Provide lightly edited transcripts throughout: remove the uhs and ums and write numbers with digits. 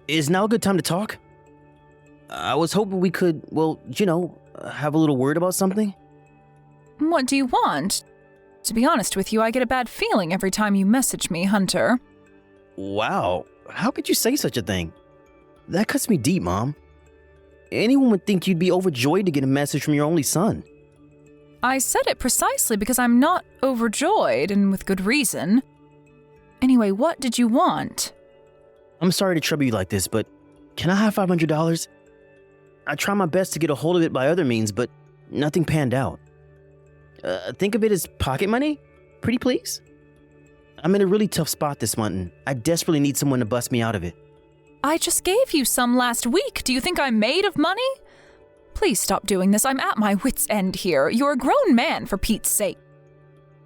Is now a good time to talk? I was hoping we could, have a little word about something. What do you want? To be honest with you, I get a bad feeling every time you message me, Hunter. Wow, how could you say such a thing? That cuts me deep, Mom. Anyone would think you'd be overjoyed to get a message from your only son. I said it precisely because I'm not overjoyed, and with good reason. Anyway, what did you want? I'm sorry to trouble you like this, but can I have $500? I tried my best to get a hold of it by other means, but nothing panned out. Think of it as pocket money? Pretty please? I'm in a really tough spot this month, and I desperately need someone to bust me out of it. I just gave you some last week. Do you think I'm made of money? Please stop doing this. I'm at my wit's end here. You're a grown man, for Pete's sake.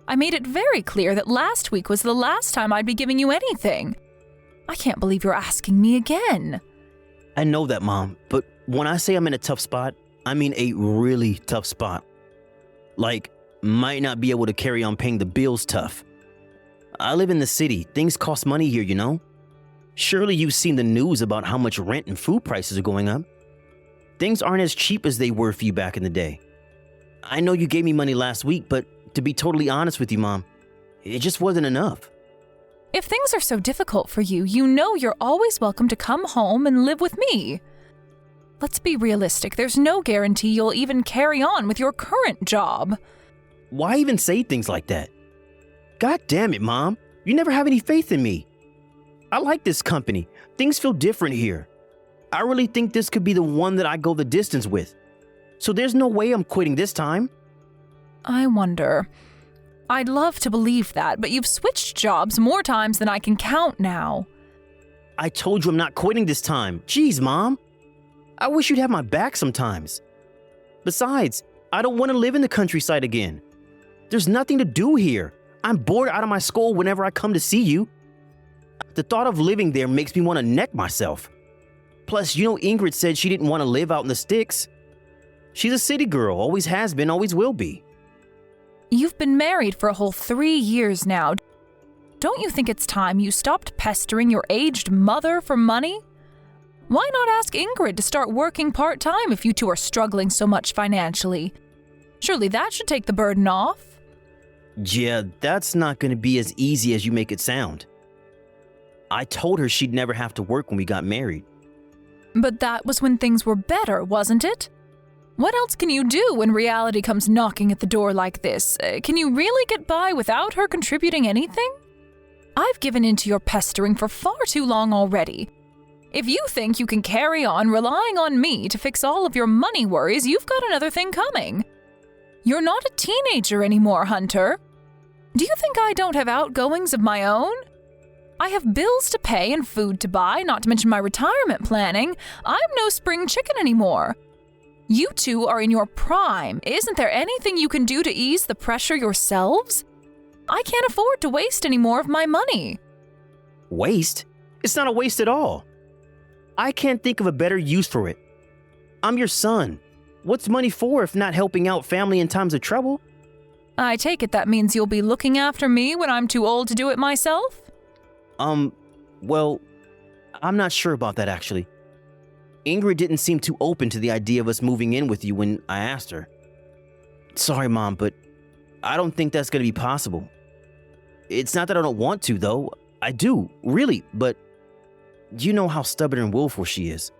I made it very clear that last week was the last time I'd be giving you anything. I can't believe you're asking me again. I know that, Mom, but when I say I'm in a tough spot, I mean a really tough spot. Like, might not be able to carry on paying the bills tough. I live in the city. Things cost money here, you know? Surely you've seen the news about how much rent and food prices are going up. Things aren't as cheap as they were for you back in the day. I know you gave me money last week, but to be totally honest with you, Mom, it just wasn't enough. If things are so difficult for you, you know you're always welcome to come home and live with me. Let's be realistic. There's no guarantee you'll even carry on with your current job. Why even say things like that? God damn it, Mom. You never have any faith in me. I like this company. Things feel different here. I really think this could be the one that I go the distance with. So there's no way I'm quitting this time. I wonder. I'd love to believe that, but you've switched jobs more times than I can count now. I told you I'm not quitting this time. Jeez, Mom. I wish you'd have my back sometimes. Besides, I don't want to live in the countryside again. There's nothing to do here. I'm bored out of my skull whenever I come to see you. The thought of living there makes me want to neck myself. Plus, you know Ingrid said she didn't want to live out in the sticks. She's a city girl, always has been, always will be. You've been married for a whole 3 years now. Don't you think it's time you stopped pestering your aged mother for money? Why not ask Ingrid to start working part-time if you two are struggling so much financially? Surely that should take the burden off. Yeah, that's not going to be as easy as you make it sound. I told her she'd never have to work when we got married. But that was when things were better, wasn't it? What else can you do when reality comes knocking at the door like this? Can you really get by without her contributing anything? I've given in to your pestering for far too long already. If you think you can carry on relying on me to fix all of your money worries, you've got another thing coming. You're not a teenager anymore, Hunter. Do you think I don't have outgoings of my own? I have bills to pay and food to buy, not to mention my retirement planning. I'm no spring chicken anymore. You two are in your prime. Isn't there anything you can do to ease the pressure yourselves? I can't afford to waste any more of my money. Waste? It's not a waste at all. I can't think of a better use for it. I'm your son. What's money for if not helping out family in times of trouble? I take it that means you'll be looking after me when I'm too old to do it myself? Well, I'm not sure about that actually. Ingrid didn't seem too open to the idea of us moving in with you when I asked her. Sorry, Mom, but I don't think that's going to be possible. It's not that I don't want to, though. I do, really, but you know how stubborn and willful she is.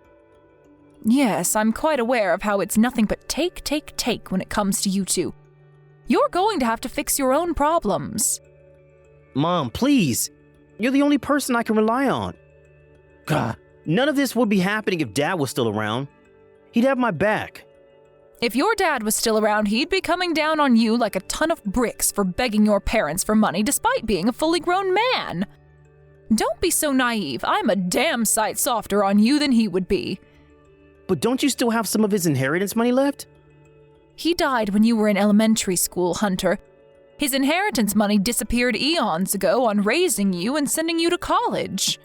Yes, I'm quite aware of how it's nothing but take when it comes to you two. You're going to have to fix your own problems. Mom, please. You're the only person I can rely on. God, none of this would be happening if Dad was still around. He'd have my back. If your dad was still around, he'd be coming down on you like a ton of bricks for begging your parents for money despite being a fully grown man. Don't be so naive. I'm a damn sight softer on you than he would be. But don't you still have some of his inheritance money left? He died when you were in elementary school, Hunter. His inheritance money disappeared eons ago on raising you and sending you to college.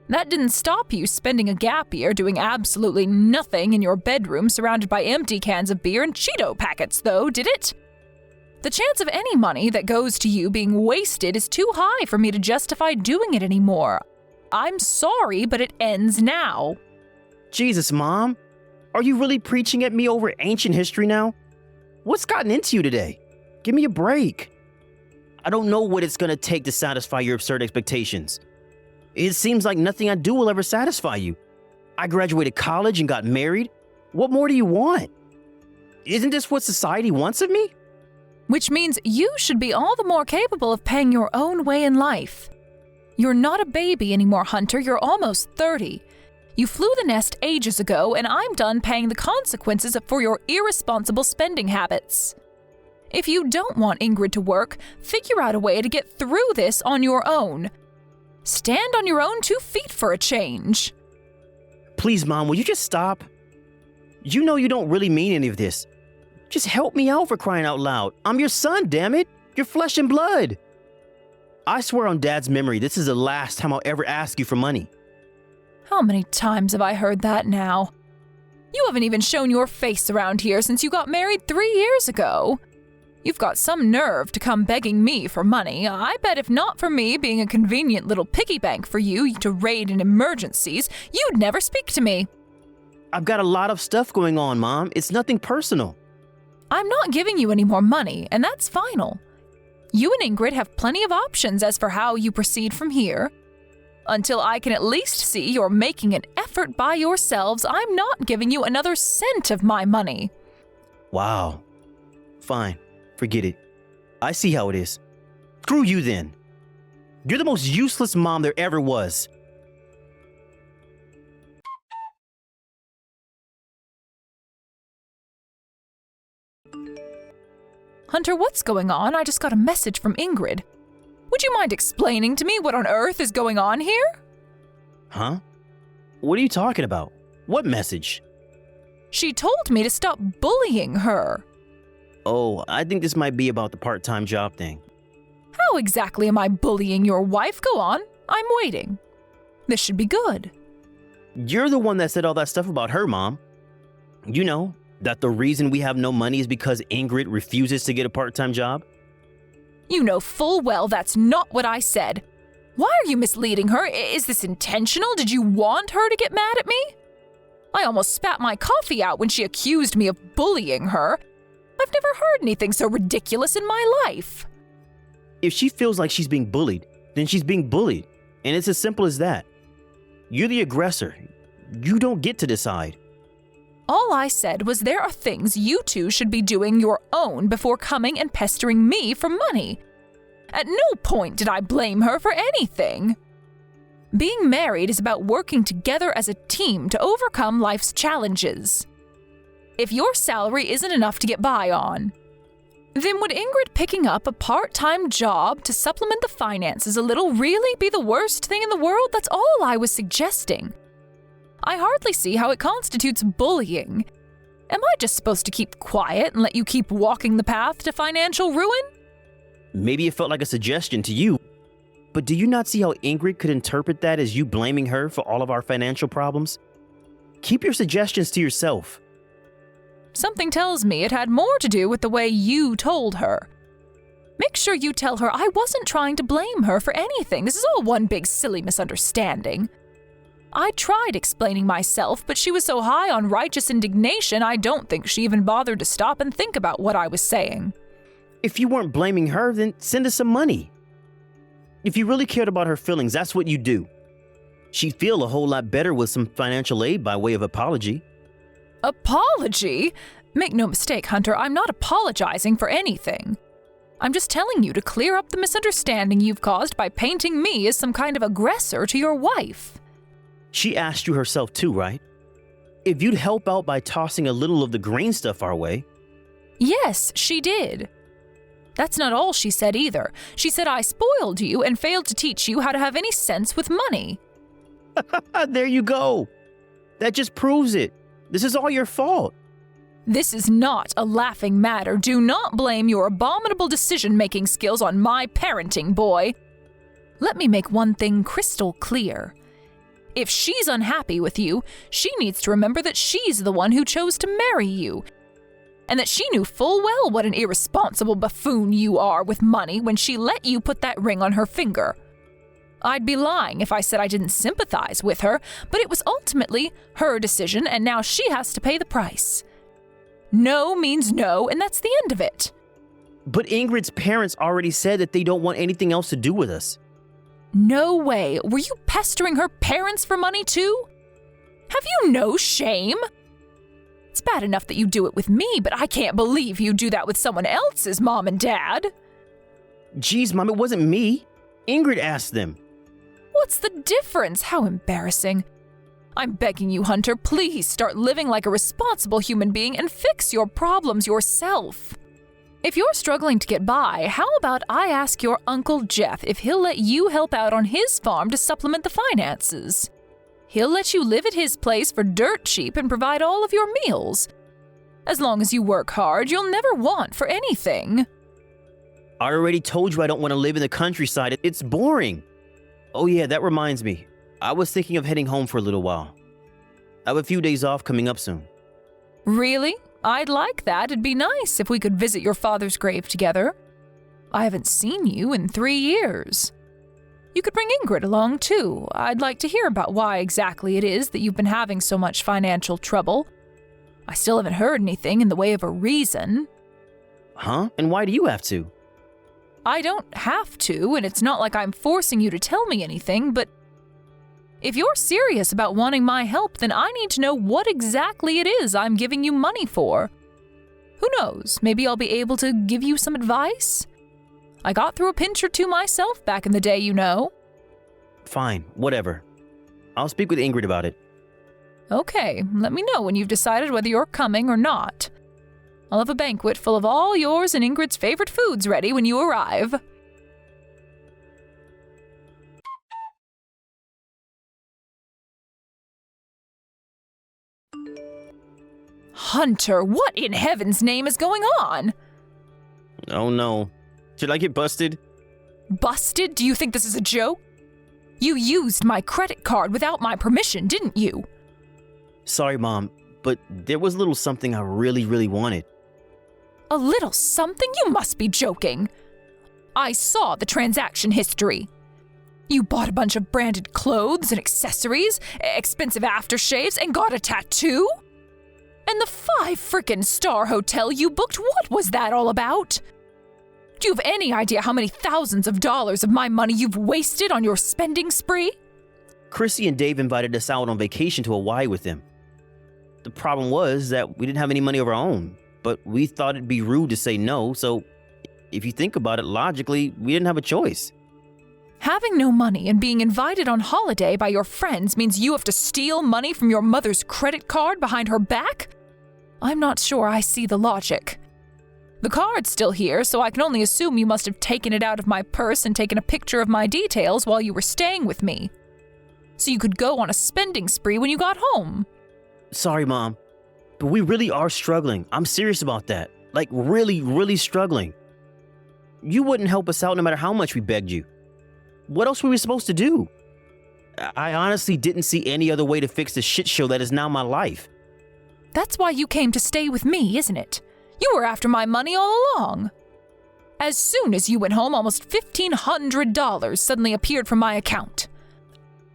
That didn't stop you spending a gap year doing absolutely nothing in your bedroom surrounded by empty cans of beer and Cheeto packets, though, did it? The chance of any money that goes to you being wasted is too high for me to justify doing it anymore. I'm sorry, but it ends now. Jesus, Mom. Are you really preaching at me over ancient history now? What's gotten into you today? Give me a break. I don't know what it's gonna take to satisfy your absurd expectations. It seems like nothing I do will ever satisfy you. I graduated college and got married. What more do you want? Isn't this what society wants of me? Which means you should be all the more capable of paying your own way in life. You're not a baby anymore, Hunter. You're almost 30. You flew the nest ages ago, and I'm done paying the consequences for your irresponsible spending habits. If you don't want Ingrid to work, figure out a way to get through this on your own. Stand on your own 2 feet for a change. Please, Mom, will you just stop? You know you don't really mean any of this. Just help me out, for crying out loud. I'm your son, damn it. You're flesh and blood. I swear on Dad's memory, this is the last time I'll ever ask you for money. How many times have I heard that now? You haven't even shown your face around here since you got married 3 years ago. You've got some nerve to come begging me for money. I bet if not for me being a convenient little piggy bank for you to raid in emergencies, you'd never speak to me. I've got a lot of stuff going on, Mom. It's nothing personal. I'm not giving you any more money, and that's final. You and Ingrid have plenty of options as for how you proceed from here. Until I can at least see you're making an effort by yourselves, I'm not giving you another cent of my money. Wow. Fine. Forget it. I see how it is. Screw you then. You're the most useless mom there ever was. Hunter, what's going on? I just got a message from Ingrid. Would you mind explaining to me what on earth is going on here? Huh? What are you talking about? What message? She told me to stop bullying her. Oh, I think this might be about the part-time job thing. How exactly am I bullying your wife? Go on. I'm waiting. This should be good. You're the one that said all that stuff about her, Mom. You know, that the reason we have no money is because Ingrid refuses to get a part-time job? You know full well that's not what I said. Why are you misleading her? Is this intentional? Did you want her to get mad at me? I almost spat my coffee out when she accused me of bullying her. I've never heard anything so ridiculous in my life. If she feels like she's being bullied, then she's being bullied. And it's as simple as that. You're the aggressor. You don't get to decide. All I said was there are things you two should be doing your own before coming and pestering me for money. At no point did I blame her for anything. Being married is about working together as a team to overcome life's challenges. If your salary isn't enough to get by on, then would Ingrid picking up a part-time job to supplement the finances a little really be the worst thing in the world? That's all I was suggesting. I hardly see how it constitutes bullying. Am I just supposed to keep quiet and let you keep walking the path to financial ruin? Maybe it felt like a suggestion to you, but do you not see how Ingrid could interpret that as you blaming her for all of our financial problems? Keep your suggestions to yourself. Something tells me it had more to do with the way you told her. Make sure you tell her I wasn't trying to blame her for anything. This is all one big silly misunderstanding. I tried explaining myself, but she was so high on righteous indignation I don't think she even bothered to stop and think about what I was saying. If you weren't blaming her, then send us some money. If you really cared about her feelings, that's what you do. She'd feel a whole lot better with some financial aid by way of apology. Apology? Make no mistake, Hunter, I'm not apologizing for anything. I'm just telling you to clear up the misunderstanding you've caused by painting me as some kind of aggressor to your wife. She asked you herself too, right? If you'd help out by tossing a little of the green stuff our way. Yes, she did. That's not all she said either. She said I spoiled you and failed to teach you how to have any sense with money. There you go. That just proves it. This is all your fault. This is not a laughing matter. Do not blame your abominable decision-making skills on my parenting, boy. Let me make one thing crystal clear. If she's unhappy with you, she needs to remember that she's the one who chose to marry you, and that she knew full well what an irresponsible buffoon you are with money when she let you put that ring on her finger. I'd be lying if I said I didn't sympathize with her, but it was ultimately her decision, and now she has to pay the price. No means no, and that's the end of it. But Ingrid's parents already said that they don't want anything else to do with us. No way. Were you pestering her parents for money too? Have you no shame? It's bad enough that you do it with me, but I can't believe you do that with someone else's mom and dad. Geez, Mom, it wasn't me. Ingrid asked them. What's the difference? How embarrassing. I'm begging you, Hunter, please start living like a responsible human being and fix your problems yourself. If you're struggling to get by, how about I ask your Uncle Jeff if he'll let you help out on his farm to supplement the finances? He'll let you live at his place for dirt cheap and provide all of your meals. As long as you work hard, you'll never want for anything. I already told you I don't want to live in the countryside. It's boring. Oh yeah, that reminds me. I was thinking of heading home for a little while. I have a few days off coming up soon. Really? I'd like that. It'd be nice if we could visit your father's grave together. I haven't seen you in 3 years. You could bring Ingrid along, too. I'd like to hear about why exactly it is that you've been having so much financial trouble. I still haven't heard anything in the way of a reason. Huh? And why do you have to? I don't have to, and it's not like I'm forcing you to tell me anything, but if you're serious about wanting my help, then I need to know what exactly it is I'm giving you money for. Who knows, maybe I'll be able to give you some advice? I got through a pinch or two myself back in the day, you know. Fine, whatever. I'll speak with Ingrid about it. Okay, let me know when you've decided whether you're coming or not. I'll have a banquet full of all yours and Ingrid's favorite foods ready when you arrive. Hunter, what in heaven's name is going on? Oh no. Should I get busted? Busted? Do you think this is a joke? You used my credit card without my permission, didn't you? Sorry, Mom, but there was a little something I really wanted. A little something? You must be joking. I saw the transaction history. You bought a bunch of branded clothes and accessories, expensive aftershaves, and got a tattoo? And the 5-frickin' star hotel you booked, what was that all about? Do you have any idea how many thousands of dollars of my money you've wasted on your spending spree? Chrissy and Dave invited us out on vacation to Hawaii with them. The problem was that we didn't have any money of our own, but we thought it'd be rude to say no, so if you think about it logically, we didn't have a choice. Having no money and being invited on holiday by your friends means you have to steal money from your mother's credit card behind her back? I'm not sure I see the logic. The card's still here, so I can only assume you must have taken it out of my purse and taken a picture of my details while you were staying with me. So you could go on a spending spree when you got home. Sorry, Mom, but we really are struggling. I'm serious about that. Like, really struggling. You wouldn't help us out no matter how much we begged you. What else were we supposed to do? I honestly didn't see any other way to fix the shit show that is now my life. That's why you came to stay with me, isn't it? You were after my money all along. As soon as you went home, almost $1,500 suddenly appeared from my account.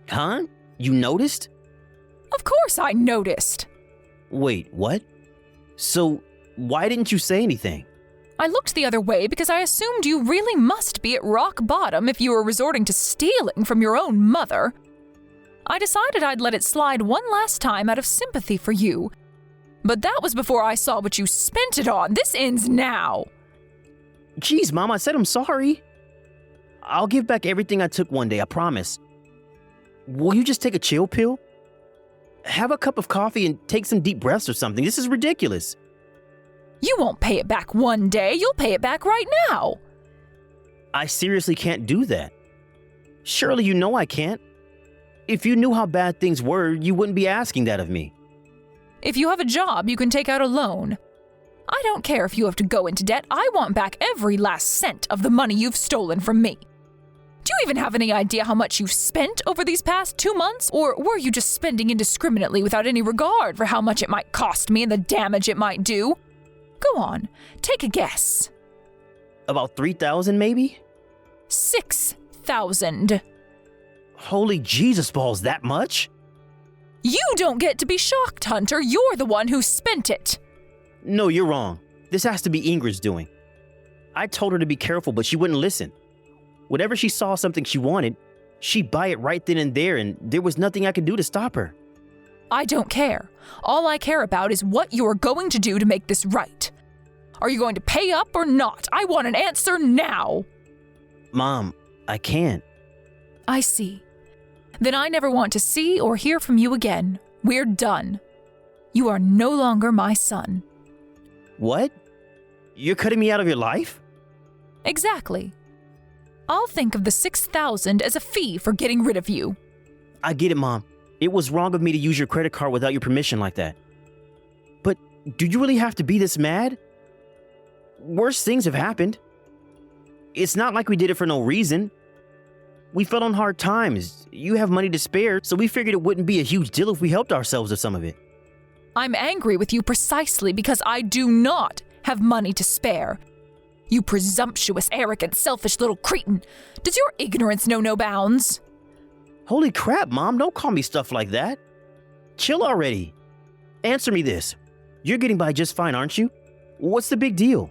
Huh? You noticed? Of course I noticed. Wait, what? So, why didn't you say anything? I looked the other way because I assumed you really must be at rock bottom if you were resorting to stealing from your own mother. I decided I'd let it slide one last time out of sympathy for you. But that was before I saw what you spent it on. This ends now. Geez, Mom, I said I'm sorry. I'll give back everything I took one day, I promise. Will you just take a chill pill? Have a cup of coffee and take some deep breaths or something. This is ridiculous. You won't pay it back one day. You'll pay it back right now. I seriously can't do that. Surely you know I can't. If you knew how bad things were, you wouldn't be asking that of me. If you have a job, you can take out a loan. I don't care if you have to go into debt. I want back every last cent of the money you've stolen from me. Do you even have any idea how much you've spent over these past 2 months? Or were you just spending indiscriminately without any regard for how much it might cost me and the damage it might do? Go on, take a guess. About 3,000 maybe? 6,000. Holy Jesus balls, that much? You don't get to be shocked, Hunter. You're the one who spent it. No, you're wrong. This has to be Ingrid's doing. I told her to be careful, but she wouldn't listen. Whenever she saw something she wanted, she'd buy it right then and there, and there was nothing I could do to stop her. I don't care. All I care about is what you are going to do to make this right. Are you going to pay up or not? I want an answer now. Mom, I can't. I see. Then I never want to see or hear from you again. We're done. You are no longer my son. What? You're cutting me out of your life? Exactly. I'll think of the $6,000 as a fee for getting rid of you. I get it, Mom. It was wrong of me to use your credit card without your permission like that. But do you really have to be this mad? Worse things have happened. It's not like we did it for no reason. We fell on hard times. You have money to spare, so we figured it wouldn't be a huge deal if we helped ourselves with some of it. I'm angry with you precisely because I do not have money to spare. You presumptuous, arrogant, selfish little cretin. Does your ignorance know no bounds? Holy crap, Mom, don't call me stuff like that. Chill already. Answer me this. You're getting by just fine, aren't you? What's the big deal?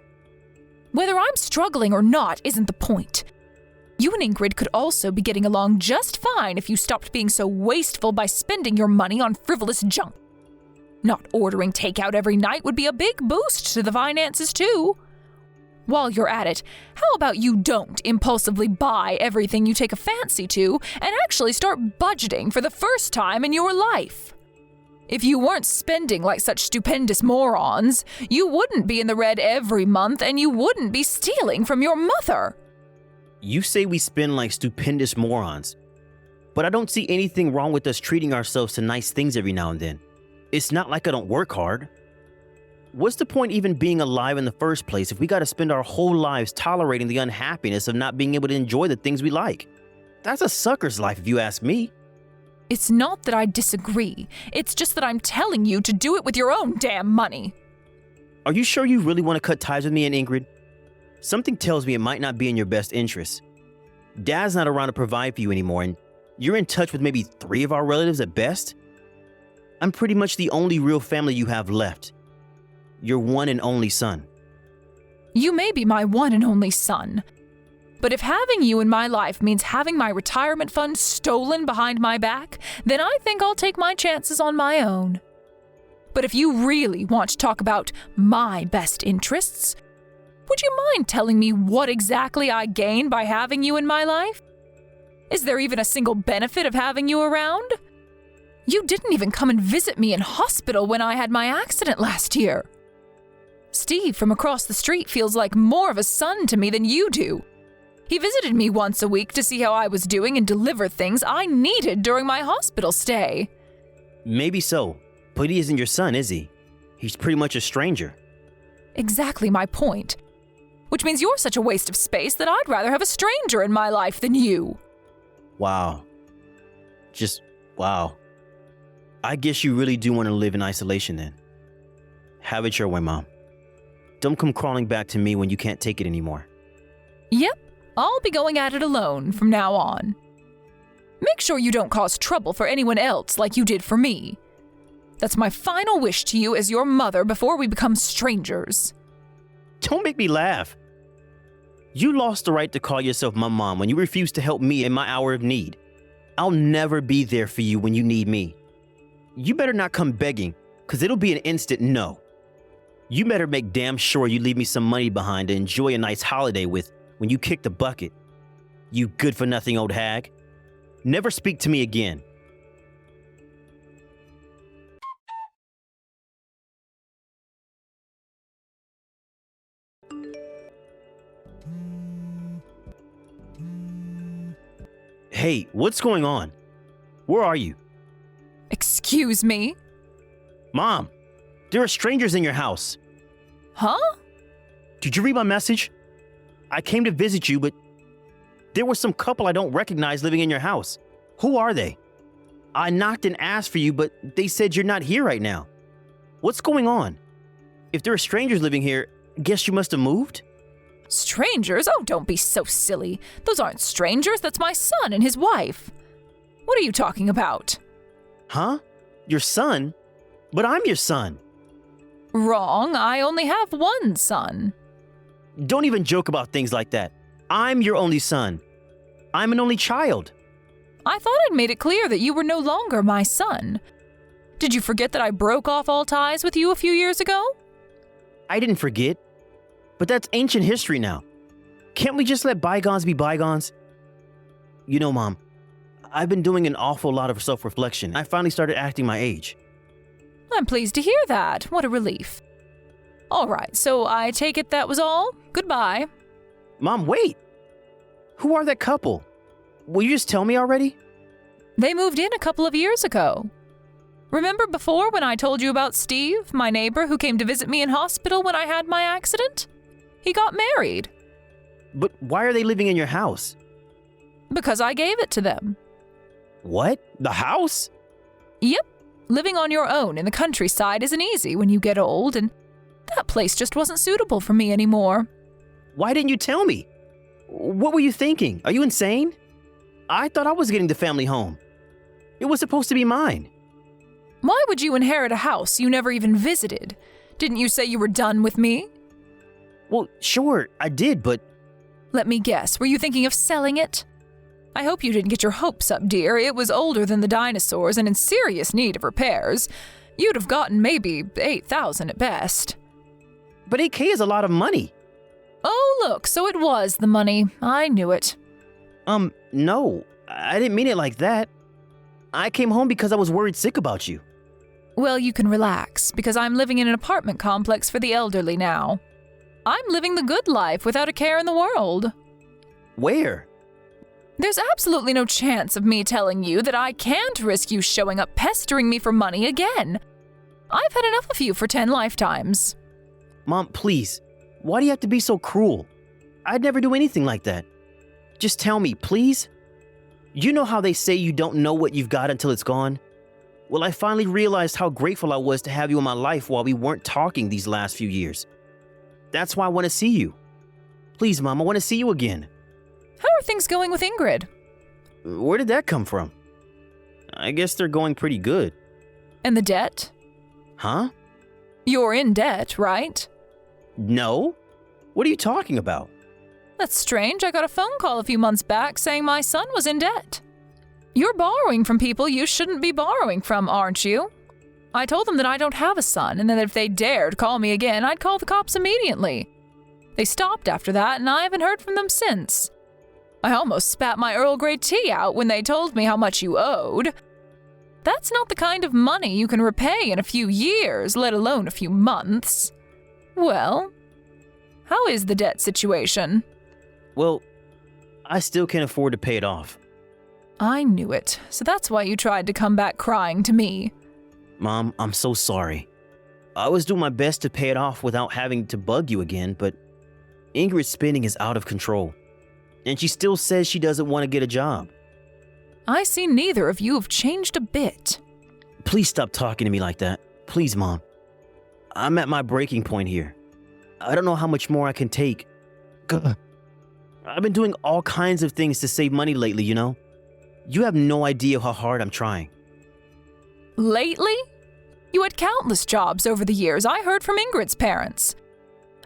Whether I'm struggling or not isn't the point. You and Ingrid could also be getting along just fine if you stopped being so wasteful by spending your money on frivolous junk. Not ordering takeout every night would be a big boost to the finances, too. While you're at it, how about you don't impulsively buy everything you take a fancy to and actually start budgeting for the first time in your life? If you weren't spending like such stupendous morons, you wouldn't be in the red every month and you wouldn't be stealing from your mother. You say we spend like stupendous morons, but I don't see anything wrong with us treating ourselves to nice things every now and then. It's not like I don't work hard. What's the point even being alive in the first place if we gotta spend our whole lives tolerating the unhappiness of not being able to enjoy the things we like? That's a sucker's life if you ask me. It's not that I disagree. It's just that I'm telling you to do it with your own damn money. Are you sure you really want to cut ties with me and Ingrid? Something tells me it might not be in your best interest. Dad's not around to provide for you anymore, and you're in touch with maybe 3 of our relatives at best. I'm pretty much the only real family you have left. Your one and only son. You may be my one and only son, but if having you in my life means having my retirement fund stolen behind my back, then I think I'll take my chances on my own. But if you really want to talk about my best interests, would you mind telling me what exactly I gain by having you in my life? Is there even a single benefit of having you around? You didn't even come and visit me in hospital when I had my accident last year. Steve from across the street feels like more of a son to me than you do. He visited me once a week to see how I was doing and deliver things I needed during my hospital stay. Maybe so, but he isn't your son, is he? He's pretty much a stranger. Exactly my point. Which means you're such a waste of space that I'd rather have a stranger in my life than you. Wow. Just wow. I guess you really do want to live in isolation then. Have it your way, Mom. Don't come crawling back to me when you can't take it anymore. Yep, I'll be going at it alone from now on. Make sure you don't cause trouble for anyone else like you did for me. That's my final wish to you as your mother before we become strangers. Don't make me laugh. You lost the right to call yourself my mom when you refused to help me in my hour of need. I'll never be there for you when you need me. You better not come begging, because it'll be an instant no. You better make damn sure you leave me some money behind to enjoy a nice holiday with when you kick the bucket. You good-for-nothing old hag. Never speak to me again. Hey, what's going on? Where are you? Excuse me? Mom, there are strangers in your house. Huh? Did you read my message? I came to visit you, but there was some couple I don't recognize living in your house. Who are they? I knocked and asked for you, but they said you're not here right now. What's going on? If there are strangers living here, guess you must have moved? Strangers? Oh, don't be so silly. Those aren't strangers, that's my son and his wife. What are you talking about? Huh? Your son? But I'm your son. Wrong. I only have one son. Don't even joke about things like that. I'm your only son. I'm an only child. I thought I'd made it clear that you were no longer my son. Did you forget that I broke off all ties with you a few years ago? I didn't forget. But that's ancient history now. Can't we just let bygones be bygones? You know, Mom, I've been doing an awful lot of self-reflection. I finally started acting my age. I'm pleased to hear that. What a relief. All right, so I take it that was all? Goodbye. Mom, wait! Who are that couple? Will you just tell me already? They moved in a couple of years ago. Remember before when I told you about Steve, my neighbor who came to visit me in hospital when I had my accident? He got married. But why are they living in your house? Because I gave it to them. What? The house? Yep. Living on your own in the countryside isn't easy when you get old, and that place just wasn't suitable for me anymore. Why didn't you tell me? What were you thinking? Are you insane? I thought I was getting the family home. It was supposed to be mine. Why would you inherit a house you never even visited? Didn't you say you were done with me? Well, sure, I did, but... Let me guess, were you thinking of selling it? I hope you didn't get your hopes up, dear. It was older than the dinosaurs and in serious need of repairs. You'd have gotten maybe $8,000 at best. But $8K is a lot of money. Oh, look, so it was the money. I knew it. No, I didn't mean it like that. I came home because I was worried sick about you. Well, you can relax, because I'm living in an apartment complex for the elderly now. I'm living the good life without a care in the world. Where? There's absolutely no chance of me telling you that I can't risk you showing up pestering me for money again. I've had enough of you for 10 lifetimes. Mom, please. Why do you have to be so cruel? I'd never do anything like that. Just tell me, please. You know how they say you don't know what you've got until it's gone? Well, I finally realized how grateful I was to have you in my life while we weren't talking these last few years. That's why I want to see you. Please, Mom, I want to see you again. How are things going with Ingrid? Where did that come from? I guess they're going pretty good. And the debt? Huh? You're in debt, right? No. What are you talking about? That's strange. I got a phone call a few months back saying my son was in debt. You're borrowing from people you shouldn't be borrowing from, aren't you? I told them that I don't have a son, and that if they dared call me again, I'd call the cops immediately. They stopped after that, and I haven't heard from them since. I almost spat my Earl Grey tea out when they told me how much you owed. That's not the kind of money you can repay in a few years, let alone a few months. Well, how is the debt situation? Well, I still can't afford to pay it off. I knew it, so that's why you tried to come back crying to me. Mom, I'm so sorry. I was doing my best to pay it off without having to bug you again, but Ingrid's spending is out of control. And she still says she doesn't want to get a job. I see neither of you have changed a bit. Please stop talking to me like that. Please, Mom. I'm at my breaking point here. I don't know how much more I can take. I've been doing all kinds of things to save money lately, you know? You have no idea how hard I'm trying. Lately? You had countless jobs over the years. I heard from Ingrid's parents.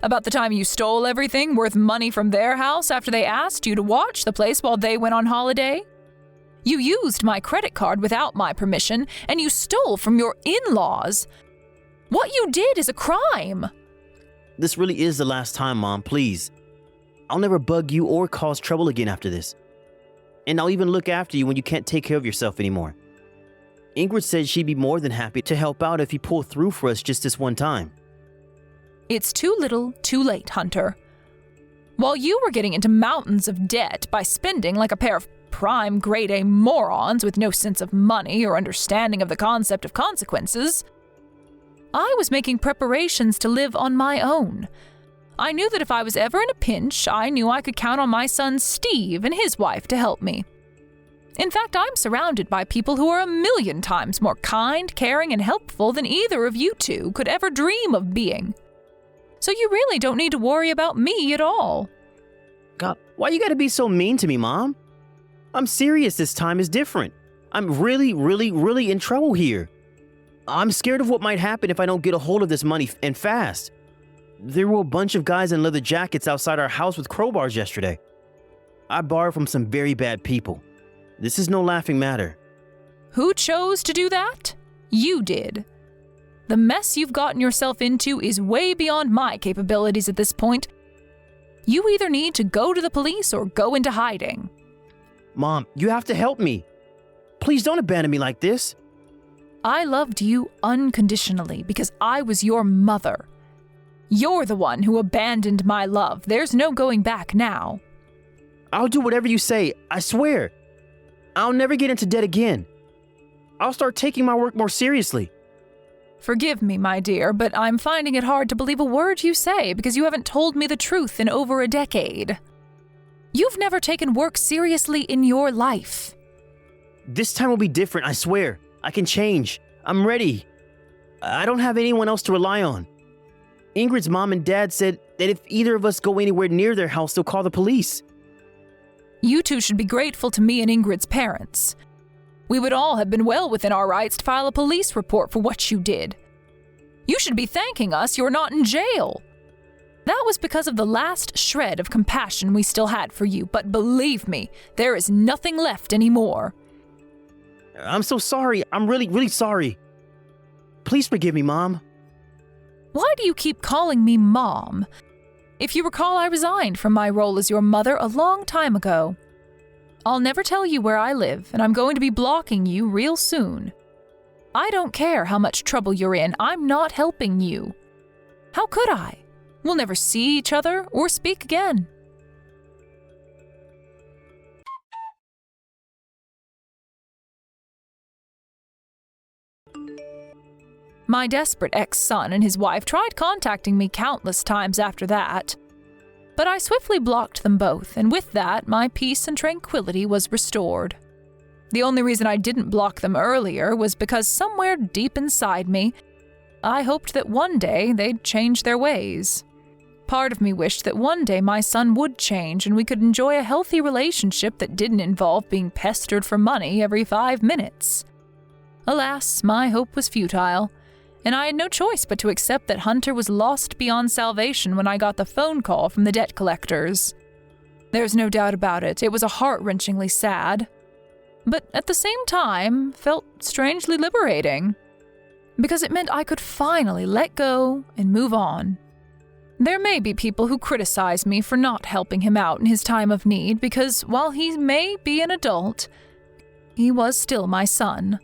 About the time you stole everything worth money from their house after they asked you to watch the place while they went on holiday. You used my credit card without my permission, and you stole from your in-laws. What you did is a crime. This really is the last time, Mom, please. I'll never bug you or cause trouble again after this. And I'll even look after you when you can't take care of yourself anymore. Ingrid said she'd be more than happy to help out if you pull through for us just this one time. It's too little, too late, Hunter. While you were getting into mountains of debt by spending like a pair of prime grade A morons with no sense of money or understanding of the concept of consequences, I was making preparations to live on my own. I knew that if I was ever in a pinch, I knew I could count on my son Steve and his wife to help me. In fact, I'm surrounded by people who are 1,000,000 times more kind, caring, and helpful than either of you two could ever dream of being. So you really don't need to worry about me at all. God, why you gotta be so mean to me, Mom? I'm serious, this time is different. I'm really in trouble here. I'm scared of what might happen if I don't get a hold of this money and fast. There were a bunch of guys in leather jackets outside our house with crowbars yesterday. I borrowed from some very bad people. This is no laughing matter. Who chose to do that? You did. The mess you've gotten yourself into is way beyond my capabilities at this point. You either need to go to the police or go into hiding. Mom, you have to help me. Please don't abandon me like this. I loved you unconditionally because I was your mother. You're the one who abandoned my love. There's no going back now. I'll do whatever you say, I swear. I'll never get into debt again. I'll start taking my work more seriously. Forgive me, my dear, but I'm finding it hard to believe a word you say because you haven't told me the truth in over a decade. You've never taken work seriously in your life. This time will be different, I swear. I can change. I'm ready. I don't have anyone else to rely on. Ingrid's mom and dad said that if either of us go anywhere near their house, they'll call the police. You two should be grateful to me and Ingrid's parents. We would all have been well within our rights to file a police report for what you did. You should be thanking us you're not in jail. That was because of the last shred of compassion we still had for you, but believe me, there is nothing left anymore. I'm so sorry. I'm really sorry. Please forgive me, Mom. Why do you keep calling me Mom? If you recall, I resigned from my role as your mother a long time ago. I'll never tell you where I live, and I'm going to be blocking you real soon. I don't care how much trouble you're in, I'm not helping you. How could I? We'll never see each other or speak again. My desperate ex-son and his wife tried contacting me countless times after that, but I swiftly blocked them both, and with that, my peace and tranquility was restored. The only reason I didn't block them earlier was because somewhere deep inside me, I hoped that one day they'd change their ways. Part of me wished that one day my son would change and we could enjoy a healthy relationship that didn't involve being pestered for money every 5 minutes. Alas, my hope was futile, and I had no choice but to accept that Hunter was lost beyond salvation when I got the phone call from the debt collectors. There's no doubt about it, it was a heart-wrenchingly sad, but at the same time felt strangely liberating, because it meant I could finally let go and move on. There may be people who criticize me for not helping him out in his time of need because while he may be an adult, he was still my son.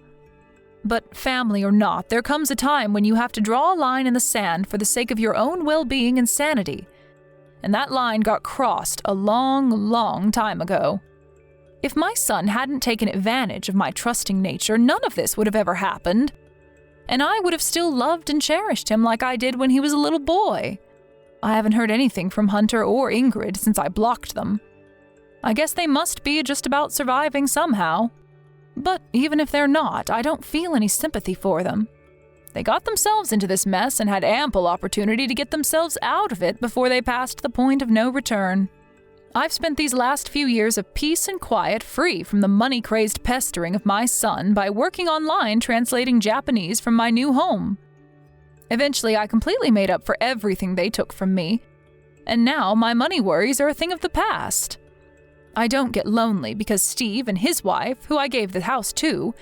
But family or not, there comes a time when you have to draw a line in the sand for the sake of your own well-being and sanity. And that line got crossed a long time ago. If my son hadn't taken advantage of my trusting nature, none of this would have ever happened. And I would have still loved and cherished him like I did when he was a little boy. I haven't heard anything from Hunter or Ingrid since I blocked them. I guess they must be just about surviving somehow. But even if they're not, I don't feel any sympathy for them. They got themselves into this mess and had ample opportunity to get themselves out of it before they passed the point of no return. I've spent these last few years of peace and quiet free from the money-crazed pestering of my son by working online translating Japanese from my new home. Eventually, I completely made up for everything they took from me, and now my money worries are a thing of the past. I don't get lonely because Steve and his wife, who I gave the house to,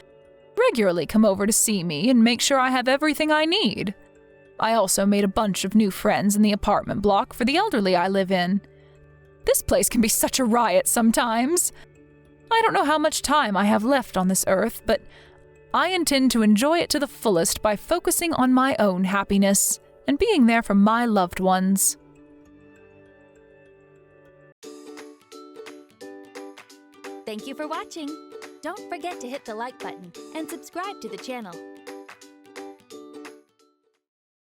regularly come over to see me and make sure I have everything I need. I also made a bunch of new friends in the apartment block for the elderly I live in. This place can be such a riot sometimes. I don't know how much time I have left on this earth, but I intend to enjoy it to the fullest by focusing on my own happiness and being there for my loved ones. Thank you for watching. Don't forget to hit the like button and subscribe to the channel.